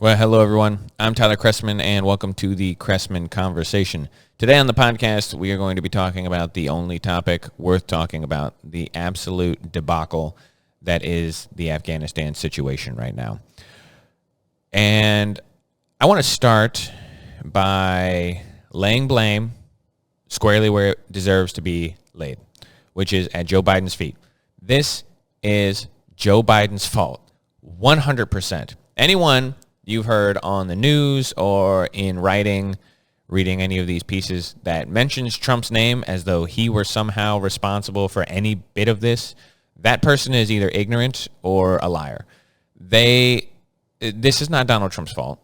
Well, hello, everyone. I'm Tyler Chrestman, and welcome to the Chrestman Conversation. Today on the podcast, we are going to be talking about the only topic worth talking about, the absolute debacle that is the Afghanistan situation right now. And I want to start by laying blame squarely where it deserves to be laid, which is at Joe Biden's feet. This is Joe Biden's fault, 100%. Anyone you've heard on the news or in writing, reading any of these pieces that mentions Trump's name as though he were somehow responsible for any bit of this, that person is either ignorant or a liar. This is not Donald Trump's fault.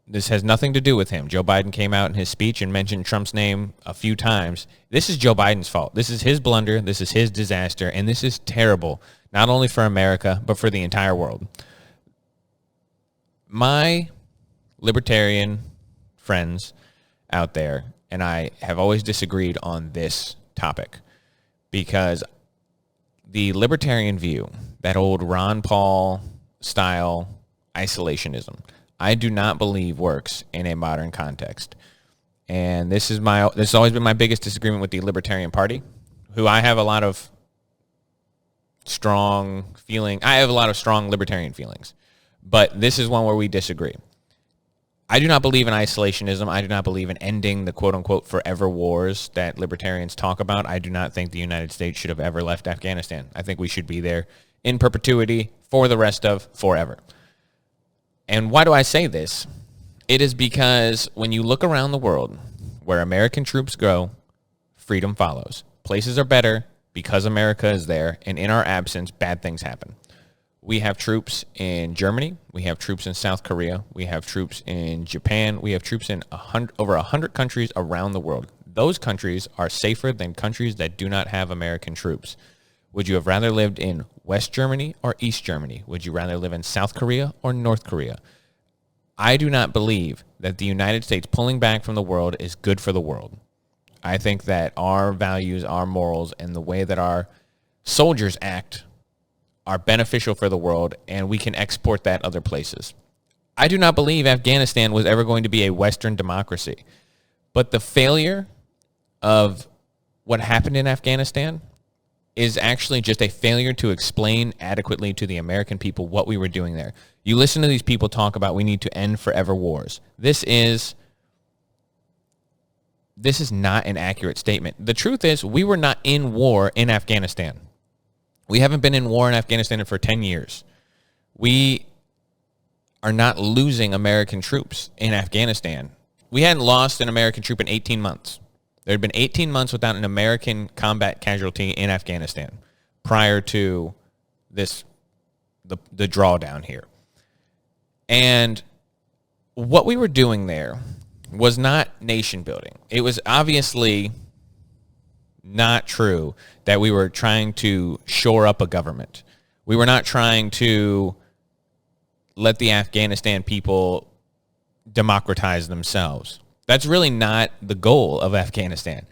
This has nothing to do with him. Joe Biden came out in his speech and mentioned Trump's name a few times. This is Joe Biden's fault. This is his blunder. This is his disaster. And this is terrible, not only for America, but for the entire world. My libertarian friends out there and I have always disagreed on this topic because the libertarian view, that old Ron Paul style isolationism, I do not believe works in a modern context. And this has always been my biggest disagreement with the Libertarian Party, who I have a lot of strong libertarian feelings. But this is one where we disagree. I do not believe in isolationism. I do not believe in ending the quote-unquote forever wars that libertarians talk about. I do not think the United States should have ever left Afghanistan. I think we should be there in perpetuity for the rest of forever. And why do I say this? It is because when you look around the world, where American troops go, freedom follows. Places are better because America is there, and in our absence, bad things happen. We have troops in Germany. We have troops in South Korea. We have troops in Japan. We have troops in over 100 countries around the world. Those countries are safer than countries that do not have American troops. Would you have rather lived in West Germany or East Germany? Would you rather live in South Korea or North Korea? I do not believe that the United States pulling back from the world is good for the world. I think that our values, our morals, and the way that our soldiers act are beneficial for the world, and we can export that other places. I do not believe Afghanistan was ever going to be a Western democracy. But the failure of what happened in Afghanistan is actually just a failure to explain adequately to the American people what we were doing there. You listen to these people talk about we need to end forever wars. This is not an accurate statement. The truth is we were not in war in Afghanistan. We haven't been in war in Afghanistan for 10 years. We are not losing American troops in Afghanistan. We hadn't lost an American troop in 18 months. There had been 18 months without an American combat casualty in Afghanistan prior to the drawdown here. And what we were doing there was not nation building. It was obviously not true that we were trying to shore up a government. We were not trying to let the Afghanistan people democratize themselves. That's really not the goal of Afghanistan.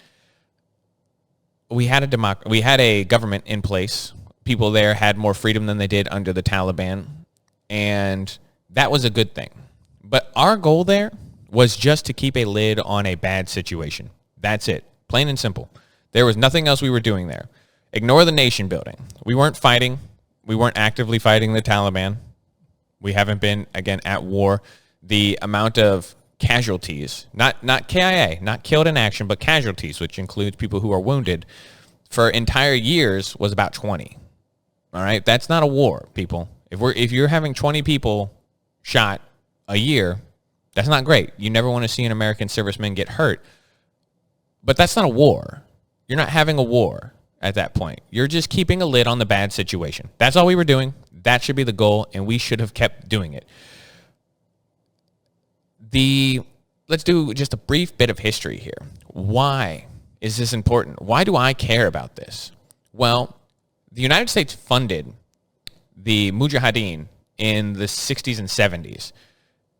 We had a government in place. People there had more freedom than they did under the Taliban, and that was a good thing. But our goal there was just to keep a lid on a bad situation. That's it. Plain and simple. There was nothing else we were doing there. Ignore the nation building. We weren't fighting. We weren't actively fighting the Taliban. We haven't been, again, at war. The amount of casualties, not KIA, not killed in action, but casualties, which includes people who are wounded, for entire years was about 20. All right? That's not a war, people. If you're having 20 people shot a year, that's not great. You never want to see an American serviceman get hurt. But that's not a war. You're not having a war at that point. You're just keeping a lid on the bad situation. That's all we were doing. That should be the goal, and we should have kept doing it. Let's do just a brief bit of history here. Why is this important? Why do I care about this? Well, the United States funded the Mujahideen in the 60s and 70s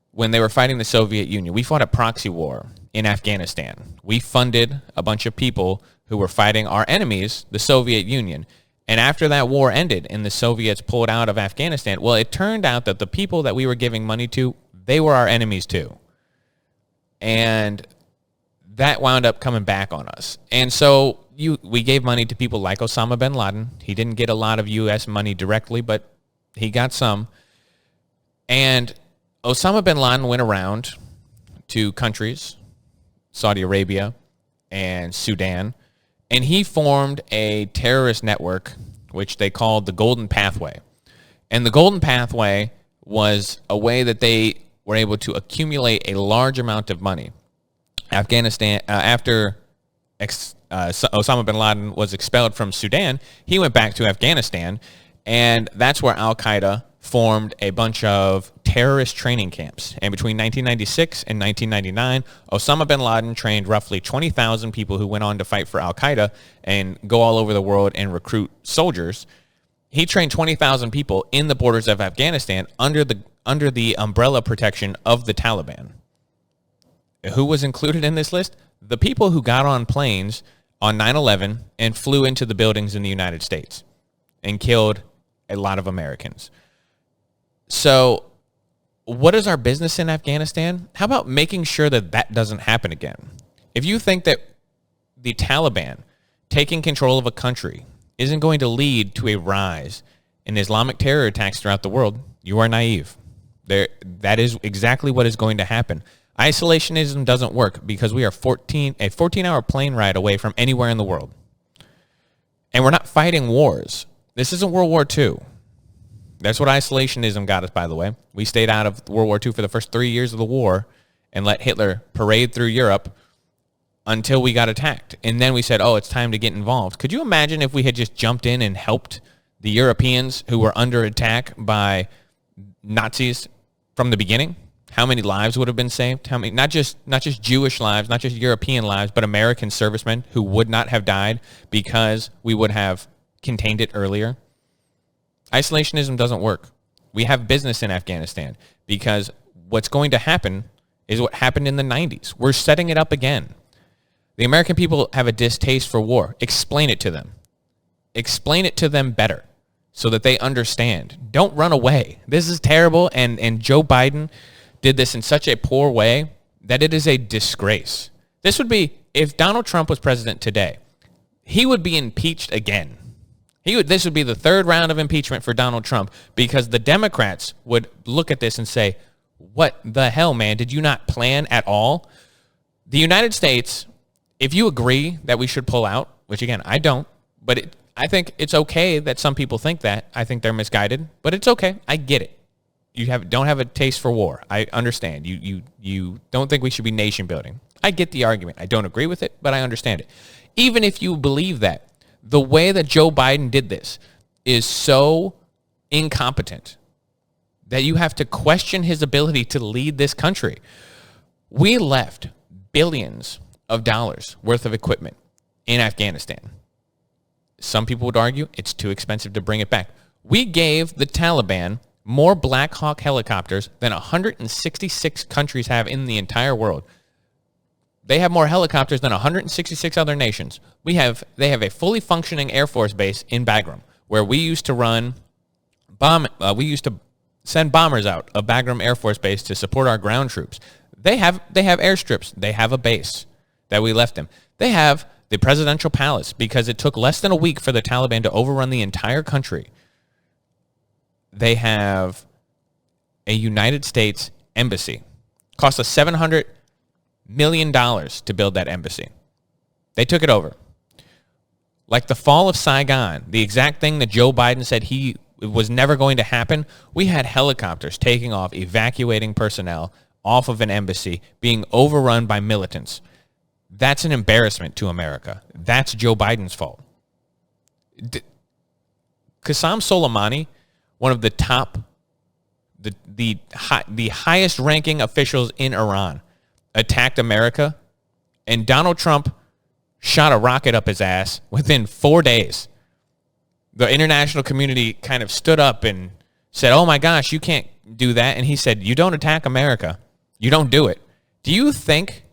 when they were fighting the Soviet Union. We fought a proxy war in Afghanistan. We funded a bunch of people who were fighting our enemies, the Soviet Union. And after that war ended and the Soviets pulled out of Afghanistan, well, it turned out that the people that we were giving money to they were our enemies too. And that wound up coming back on us. And so we gave money to people like Osama bin Laden. He didn't get a lot of U.S. money directly, but he got some. And Osama bin Laden went around to countries, Saudi Arabia and Sudan, and he formed a terrorist network, which they called the Golden Pathway. And the Golden Pathway was a way that they were able to accumulate a large amount of money. Afghanistan, after Osama bin Laden was expelled from Sudan, he went back to Afghanistan, and that's where Al-Qaeda formed a bunch of terrorist training camps. And between 1996 and 1999, Osama bin Laden trained roughly 20,000 people who went on to fight for Al-Qaeda and go all over the world and recruit soldiers. He trained 20,000 people in the borders of Afghanistan under the umbrella protection of the Taliban. Who was included in this list? The people who got on planes on 9/11 and flew into the buildings in the United States and killed a lot of Americans. So what is our business in Afghanistan? How about making sure that that doesn't happen again? If you think that the Taliban taking control of a country isn't going to lead to a rise in Islamic terror attacks throughout the world, you are naive. That is exactly what is going to happen. Isolationism doesn't work because we are a 14-hour plane ride away from anywhere in the world. And we're not fighting wars. This isn't World War II. That's what isolationism got us, by the way. We stayed out of World War II for the first 3 years of the war and let Hitler parade through Europe until we got attacked. And then we said, oh, it's time to get involved. Could you imagine if we had just jumped in and helped the Europeans who were under attack by Nazis from the beginning? How many lives would have been saved? How many, not just Jewish lives, not just European lives, but American servicemen who would not have died because we would have contained it earlier? Isolationism doesn't work. We have business in Afghanistan because what's going to happen is what happened in the 90s. We're setting it up again. The American people have a distaste for war. Explain it to them. Explain it to them better so that they understand. Don't run away. This is terrible, and Joe Biden did this in such a poor way that it is a disgrace. This would be, if Donald Trump was president today, he would be impeached again. This would be the third round of impeachment for Donald Trump because the Democrats would look at this and say, what the hell, man? Did you not plan at all? The United States, if you agree that we should pull out, which again, I don't, but I think it's okay that some people think that. I think they're misguided, but it's okay. I get it. You don't have a taste for war. I understand. You don't think we should be nation building. I get the argument. I don't agree with it, but I understand it. Even if you believe that, the way that Joe Biden did this is so incompetent that you have to question his ability to lead this country. We left billions of dollars worth of equipment in Afghanistan. Some people would argue it's too expensive to bring it back. We gave the Taliban more Black Hawk helicopters than 166 countries have in the entire world. They have more helicopters than 166 other nations. They have a fully functioning Air Force base in Bagram, where we used to send bombers out of Bagram Air Force Base to support our ground troops. They have airstrips. They have a base that we left them. They have the presidential palace because it took less than a week for the Taliban to overrun the entire country. They have a United States embassy. Cost us $700 million to build that embassy. They took it over. Like the fall of Saigon, the exact thing that Joe Biden said it was never going to happen, we had helicopters taking off, evacuating personnel off of an embassy, being overrun by militants. That's an embarrassment to America. That's Joe Biden's fault. Qasem Soleimani, one of the top, the highest ranking officials in Iran, attacked America, and Donald Trump shot a rocket up his ass within 4 days. The international community kind of stood up and said, oh my gosh, you can't do that. And he said, you don't attack America. You don't do it. Do you think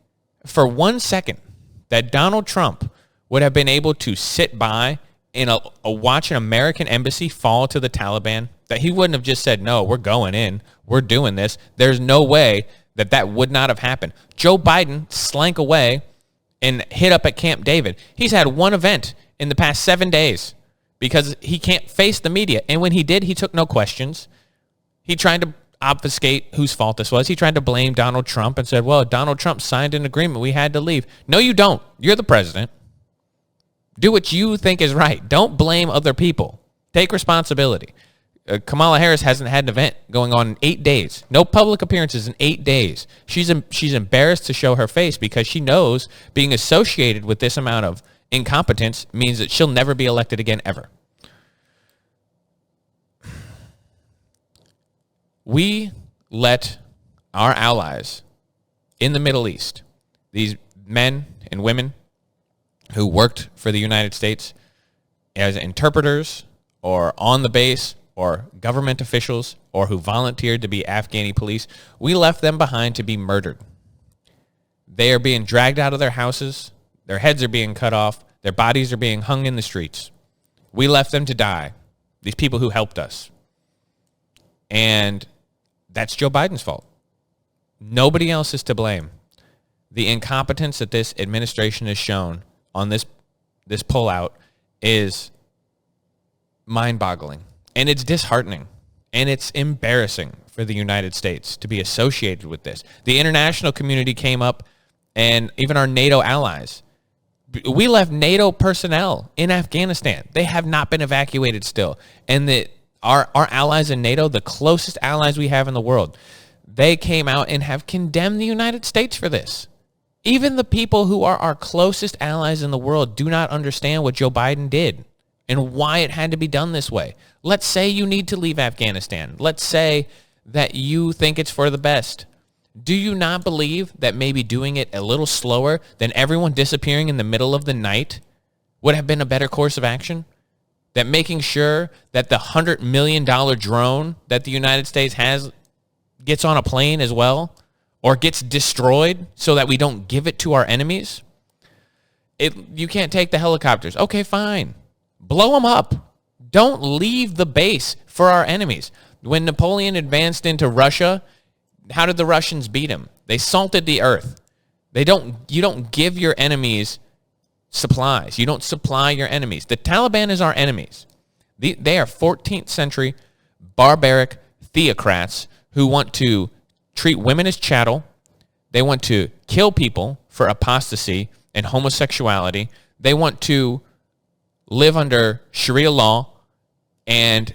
for 1 second that Donald Trump would have been able to sit by and watch an American embassy fall to the Taliban? that he wouldn't have just said, no, we're going in, we're doing this. There's no way that would not have happened. Joe Biden slank away and hit up at Camp David. He's had one event in the past 7 days because he can't face the media. And when he did, he took no questions. He tried to obfuscate whose fault this was. He tried to blame Donald Trump and said, well, Donald Trump signed an agreement. We had to leave. No, you don't. You're the president. Do what you think is right. Don't blame other people. Take responsibility. Kamala Harris hasn't had an event going on in 8 days. No public appearances in 8 days. She's embarrassed to show her face because she knows being associated with this amount of incompetence means that she'll never be elected again ever. We let our allies in the Middle East, these men and women who worked for the United States as interpreters or on the base or government officials or who volunteered to be Afghani police, we left them behind to be murdered. They are being dragged out of their houses. Their heads are being cut off. Their bodies are being hung in the streets. We left them to die, these people who helped us. And that's Joe Biden's fault. Nobody else is to blame. The incompetence that this administration has shown on this pullout is mind-boggling. And it's disheartening. And it's embarrassing for the United States to be associated with this. The international community came up, and even our NATO allies. We left NATO personnel in Afghanistan. They have not been evacuated still. And our allies in NATO, the closest allies we have in the world, they came out and have condemned the United States for this. Even the people who are our closest allies in the world do not understand what Joe Biden did and why it had to be done this way. Let's say you need to leave Afghanistan. Let's say that you think it's for the best. Do you not believe that maybe doing it a little slower than everyone disappearing in the middle of the night would have been a better course of action? That making sure that the $100 million drone that the United States has gets on a plane as well or gets destroyed so that we don't give it to our enemies? You can't take the helicopters. Okay, fine. Blow them up. Don't leave the base for our enemies. When Napoleon advanced into Russia, how did the Russians beat him? They salted the earth. You don't give your enemies supplies. You don't supply your enemies. The Taliban is our enemies. They are 14th century barbaric theocrats who want to treat women as chattel. They want to kill people for apostasy and homosexuality. They want to live under Sharia law. And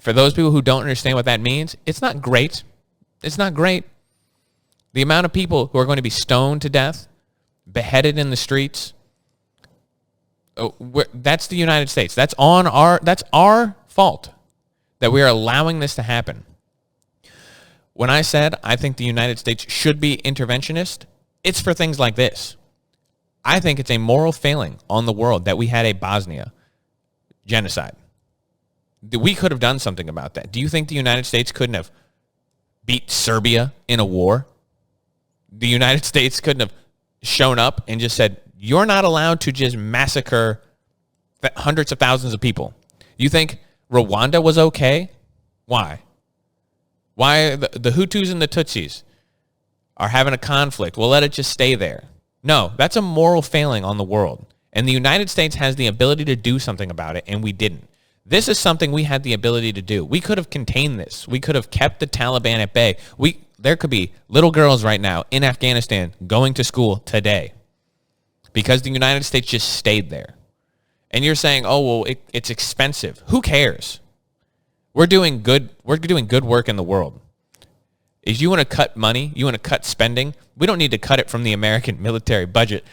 for those people who don't understand what that means, it's not great. It's not great. The amount of people who are going to be stoned to death, beheaded in the streets, that's the United States. That's our fault that we are allowing this to happen. When I said I think the United States should be interventionist, it's for things like this. I think it's a moral failing on the world that we had a Bosnia genocide. We could have done something about that. Do you think the United States couldn't have beat Serbia in a war? The United States couldn't have shown up and just said, you're not allowed to just massacre hundreds of thousands of people. You think Rwanda was okay? Why? Why the Hutus and the Tutsis are having a conflict? We'll let it just stay there. No, that's a moral failing on the world. And the United States has the ability to do something about it, and we didn't. This is something we had the ability to do. We could have contained this. We could have kept the Taliban at bay. There could be little girls right now in Afghanistan going to school today because the United States just stayed there. And you're saying, oh, well, it's expensive. Who cares? We're doing good work in the world. If you want to cut money, you want to cut spending, we don't need to cut it from the American military budget.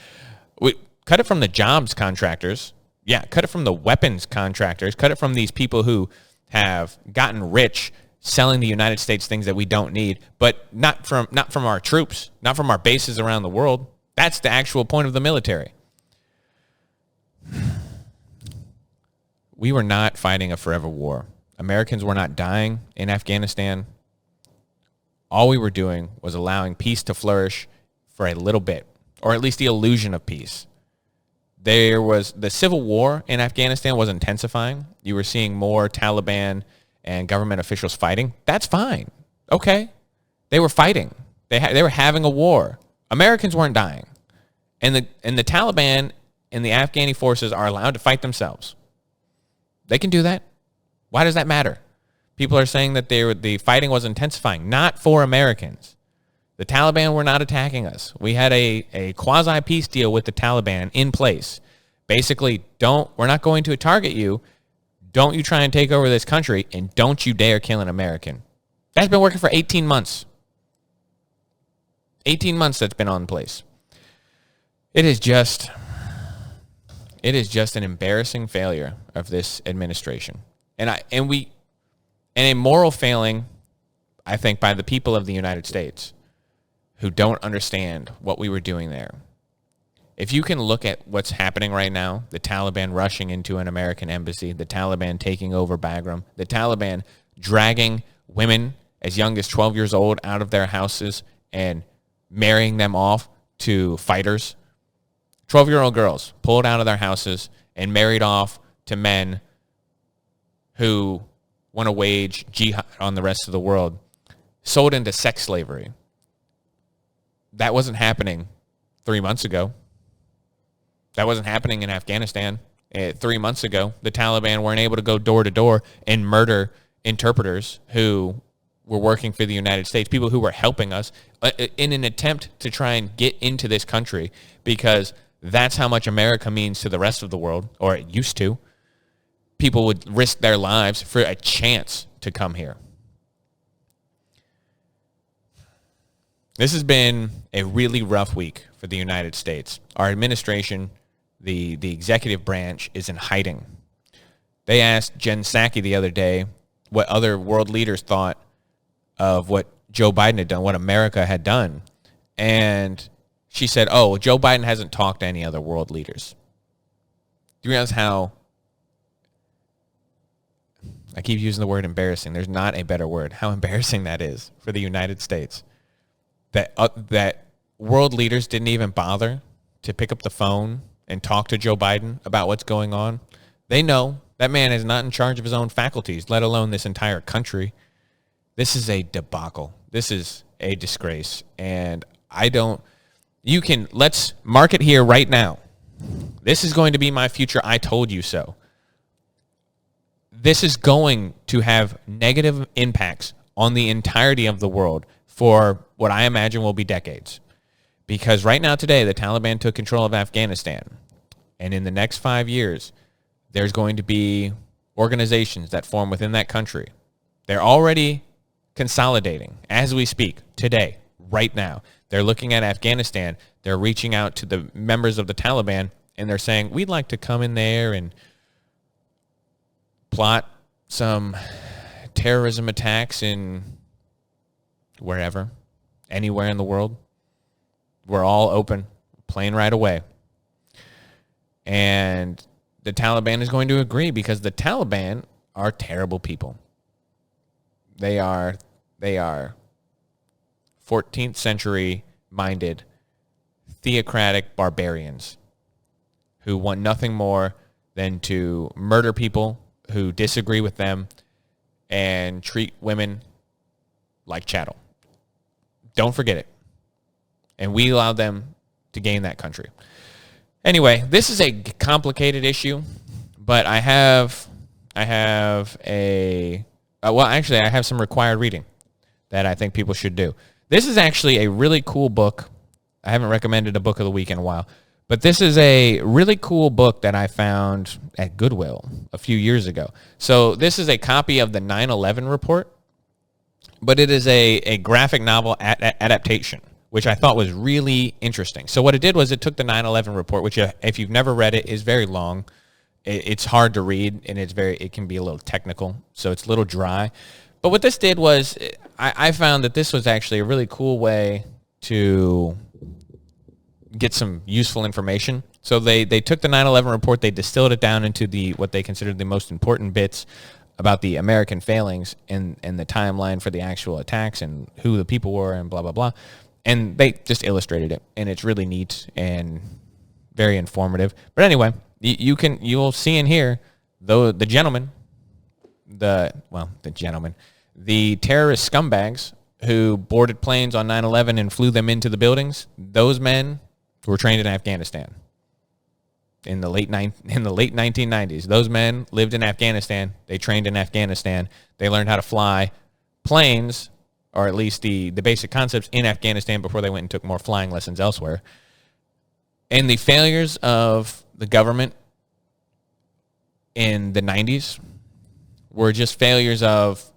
We cut it from the jobs contractors. Yeah, cut it from the weapons contractors. Cut it from these people who have gotten rich selling the United States things that we don't need, but not from our troops, not from our bases around the world. That's the actual point of the military. We were not fighting a forever war. Americans were not dying in Afghanistan. All we were doing was allowing peace to flourish for a little bit, or at least the illusion of peace. The civil war in Afghanistan was intensifying. You were seeing more Taliban and government officials fighting, that's fine. Okay. They were fighting. They were having a war. Americans weren't dying. And the Taliban and the Afghani forces are allowed to fight themselves. They can do that. Why does that matter? People are saying that the fighting was intensifying, not for Americans. The Taliban were not attacking us. We had a quasi-peace deal with the Taliban in place. Basically, we're not going to target you. Don't you try and take over this country, and don't you dare kill an American. That's been working for 18 months. 18 months that's been on place. It is just an embarrassing failure of this administration. And a moral failing, I think, by the people of the United States who don't understand what we were doing there. If you can look at what's happening right now, the Taliban rushing into an American embassy, the Taliban taking over Bagram, the Taliban dragging women as young as 12 years old out of their houses and marrying them off to fighters. 12-year-old girls pulled out of their houses and married off to men who want to wage jihad on the rest of the world, sold into sex slavery. That wasn't happening 3 months ago. That wasn't happening in Afghanistan. 3 months ago, the Taliban weren't able to go door to door and murder interpreters who were working for the United States, people who were helping us in an attempt to try and get into this country, because that's how much America means to the rest of the world, or it used to. People would risk their lives for a chance to come here. This has been a really rough week for the United States. Our administration, the executive branch, is in hiding. They asked Jen Psaki the other day what other world leaders thought of what Joe Biden had done, what America had done. And she said, oh, Joe Biden hasn't talked to any other world leaders. Do you realize how, I keep using the word embarrassing, there's not a better word, how embarrassing that is for the United States. That world leaders didn't even bother to pick up the phone and talk to Joe Biden about what's going on. They know that man is not in charge of his own faculties, let alone this entire country. This is a debacle. This is a disgrace. And let's mark it here right now. This is going to be my future I told you so. This is going to have negative impacts on the entirety of the world for what I imagine will be decades. Because right now today, the Taliban took control of Afghanistan. And in the next 5 years, there's going to be organizations that form within that country. They're already consolidating as we speak today, right now. They're looking at Afghanistan. They're reaching out to the members of the Taliban, and they're saying, we'd like to come in there and plot some terrorism attacks in wherever, anywhere in the world. We're all open, playing right away. And the Taliban is going to agree, because the Taliban are terrible people. They are 14th century minded theocratic barbarians who want nothing more than to murder people who disagree with them and treat women like chattel. Don't forget it. And we allowed them to gain that country. Anyway, this is a complicated issue, but I have some required reading that I think people should do. This is actually a really cool book. I haven't recommended a book of the week in a while, but this is a really cool book that I found at Goodwill a few years ago. So this is a copy of the 9/11 report, but it is a graphic novel adaptation, which I thought was really interesting. So what it did was it took the 9/11 report, which if you've never read it, is very long. It's hard to read, and it can be a little technical, so it's a little dry. But what this did was I found that this was actually a really cool way to get some useful information. So they took the 9/11 report, they distilled it down into what they considered the most important bits about the American failings and the timeline for the actual attacks and who the people were and blah, blah, blah. And they just illustrated it, and it's really neat and very informative. But anyway, you'll see in here, though, the gentleman the terrorist scumbags who boarded planes on 9/11 and flew them into the buildings, those men were trained in Afghanistan in the late 1990s. Those men lived in Afghanistan. They trained in Afghanistan. They learned how to fly planes, or at least the basic concepts, in Afghanistan before they went and took more flying lessons elsewhere. And the failures of the government in the 90s were just failures of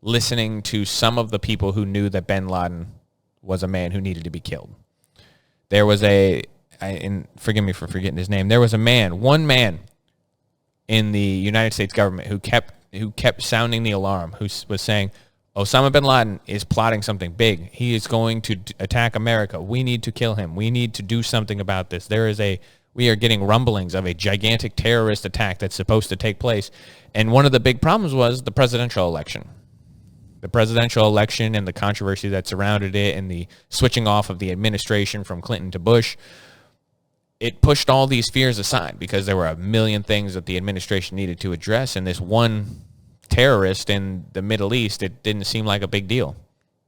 listening to some of the people who knew that bin Laden was a man who needed to be killed. There was and forgive me for forgetting his name, there was one man in the United States government who kept sounding the alarm, who was saying, Osama bin Laden is plotting something big. He is going to attack America. We need to kill him. We need to do something about this. We are getting rumblings of a gigantic terrorist attack that's supposed to take place. And one of the big problems was the presidential election. The presidential election and the controversy that surrounded it and the switching off of the administration from Clinton to Bush, it pushed all these fears aside because there were a million things that the administration needed to address, and this one terrorist in the Middle East, it didn't seem like a big deal.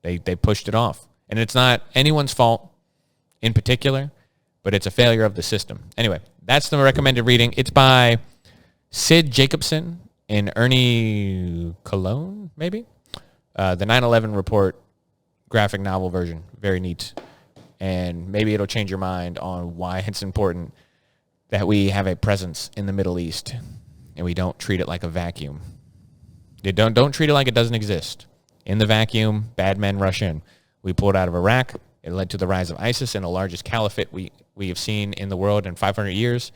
They pushed it off. And it's not anyone's fault in particular, but it's a failure of the system. Anyway, that's the recommended reading. It's by Sid Jacobson and Ernie Colon, maybe? The 9/11 Report graphic novel version. Very neat. And maybe it'll change your mind on why it's important that we have a presence in the Middle East and we don't treat it like a vacuum. Don't treat it like it doesn't exist. In the vacuum, bad men rush in. We pulled out of Iraq. It led to the rise of ISIS and the largest caliphate we have seen in the world in 500 years,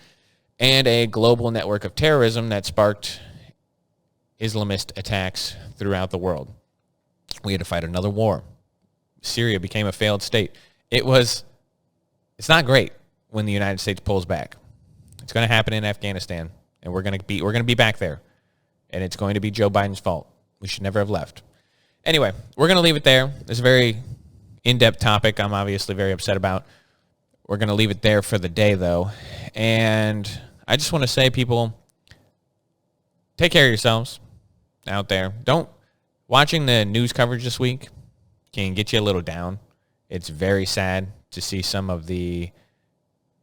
and a global network of terrorism that sparked Islamist attacks throughout the world. We had to fight another war. Syria became a failed state. It's not great when the United States pulls back. It's going to happen in Afghanistan, and we're going to be back there, and it's going to be Joe Biden's fault. We should never have left. Anyway, we're going to leave it there. It's a very in-depth topic I'm obviously very upset about. We're going to leave it there for the day, though. And I just want to say, people, take care of yourselves out there. Watching the news coverage this week can get you a little down. It's very sad to see some of the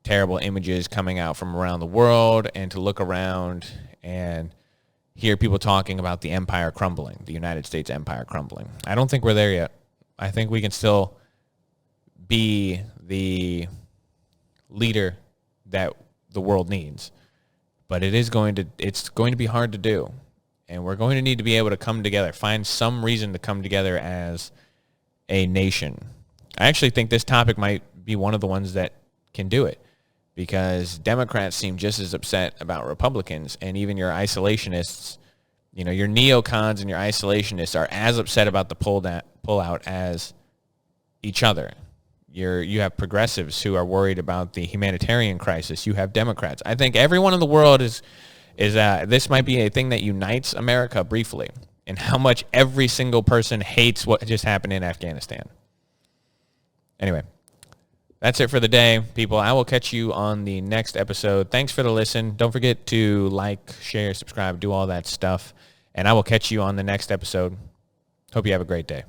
terrible images coming out from around the world, and to look around and hear people talking about the empire crumbling, the United States empire crumbling. I don't think we're there yet. I think we can still be the leader that the world needs. But it's going to be hard to do. And we're going to need to be able to come together, find some reason to come together as a nation. I actually think this topic might be one of the ones that can do it, because Democrats seem just as upset about Republicans, and even your isolationists, your neocons and your isolationists are as upset about the pullout as each other. You have progressives who are worried about the humanitarian crisis. You have Democrats. I think everyone in the world is this might be a thing that unites America briefly, and how much every single person hates what just happened in Afghanistan. Anyway, that's it for the day, people. I will catch you on the next episode. Thanks for the listen. Don't forget to like, share, subscribe, do all that stuff. And I will catch you on the next episode. Hope you have a great day.